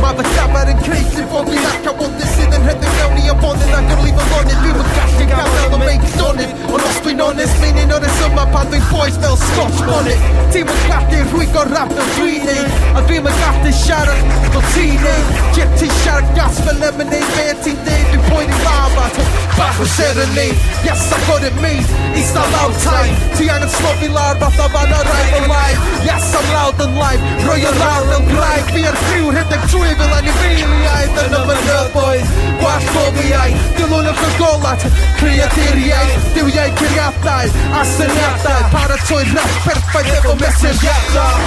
Mae fy llafar yn creidru bod fi'n acawodus sydd yn rhedeg mewn i afonydd ac yn lif o lonydd. Fi'n gallu gael fel o meic llonydd, ond os dwi'n onest, mae'n un o'r yma pan dwi'n boes fel Scotch bonnet. Ti'n yn gallu rhwygo rap fel dwi'n neud, a dwi'n gallu siarad fel ti'n neud. Jip ti'n siarad gas fel lemonade, be ti'n deud, dwi'n poeni lava bach o serenade. Yes, I got it made, it's not loud time. Ti angen slofi lawr fatha fan o rhaid o live. Yes, I'm loud and live, roi o lawr fel graig. Fi ar criw rhedeg trwy fel anifeiliaid. Yn ymwneud boedd, gwall bofiau, dilwn o'ch golat, creaduriaid, diwiau curiadau, a syniadau, paratoi rap perffaith efo mesuriadau.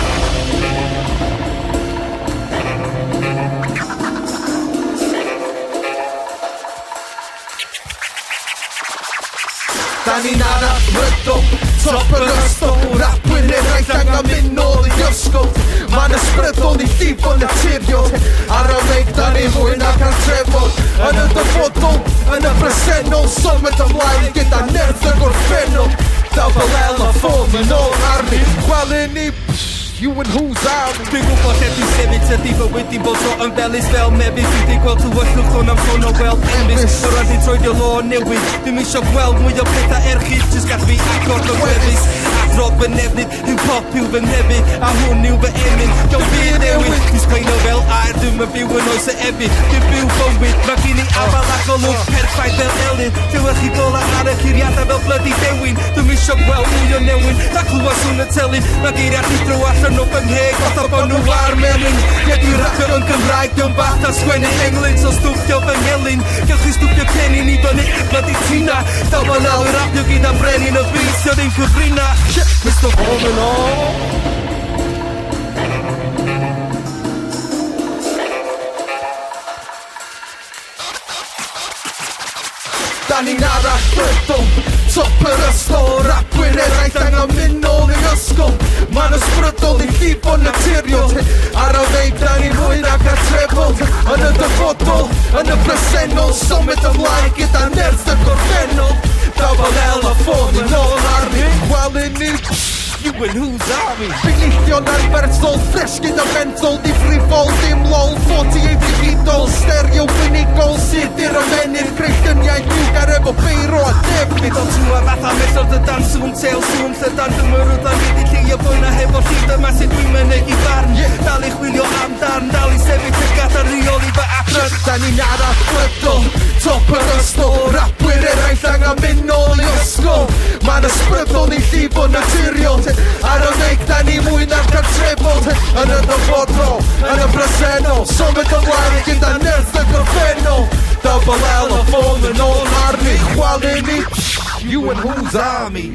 Da ni'n arafrydol, top yr ystol, rapwyr eraill angen mynd nôl i ysgol. Ma'n ysbrydol i llifo naturiol, ar y meig da ni fwy na cael trefod. Yn y dyfodol, yn y presennol, symud ymlaen gyda nerth y gorffennol. Double L a ffôn yn ôl arni, gwelyn ni, you and who's army. Dwi'n gwybod lle dwi'n sefyll, tydi fy wedi bod tro yn felys fel mefus. Dwi di gweld tywyllwch hwn am ffôn o weld enbys. O ran di troed o lo newid, dwi'n isio gweld mwy o pethau erchyll, jyst gall fi agor o wefus. Adrodd fy nefnydd, hip-hop yw fy nefyd, a hwn yw fy emyn. Gael fi newid, dwi'n sglein o fel air, dwi'n byw yn oes y ebi. Dwi'n byw bywyd, mae gen i afal ac olwg perffaith fel Elin. Dwi'n chi gola ar y curiadau fel blydi dewin. Dwi'n isio gweld mwy o newyn, na clywed swn y telyn. Mae geiriad i dro allan o fy ngheg, fatha bod nhw ar melyn. Ie, dwi'n rapio yn Gymraeg, dwi'n bach a sgwennu englyn, so stwffio fy ngelyn. Gewch chi stwffio cennin i fyny, blydi tina. Dal fan al, rapio gyda brenin o bys, oedd ein cyfrina. Mr. Home and all. Da ni'n arafrydol, top yr ystol, rapwyr eraill angen mynd nôl i ysgol. Ma'n ysbrydol i llifo naturiol, ar y meig da ni fwy na cael trefod. Yn y dyfodol, yn y presennol, symud ymlaen gyda nerth y gorffennol. Double L a ffôn yn ôl arni, gwelyn ni, you and who's army. Finillio'n anferthol, ffres gyda menthol, difrifol, dim lol, 48 digidol, stereo winigol, sydd i'r ymenydd, creiddyniau lliwgar efo beiro a defnydd. Ond tŵa fatha mesod y dan sŵn, teil sŵn, llydan dymwyrwyd a nid i llio bwyna hefo llyd yma sydd dwi'n mynyg i farn. Dal i chwilio am darn, dal i sefyll y gada reol i fy adran. Da ni'n arafrydol, top yr ystol, rapwyr eraill angen mynd nôl i ysgol. Ma'n ysbrydol i llifo naturiol, ar y meig da ni mwy na'r cael trefod. Yn y dyfodol, yn y presennol, symud ymlaen gyda nerth y gorffennol. Double L a ffôn yn ôl arni, gwelyn ni, you and who's army.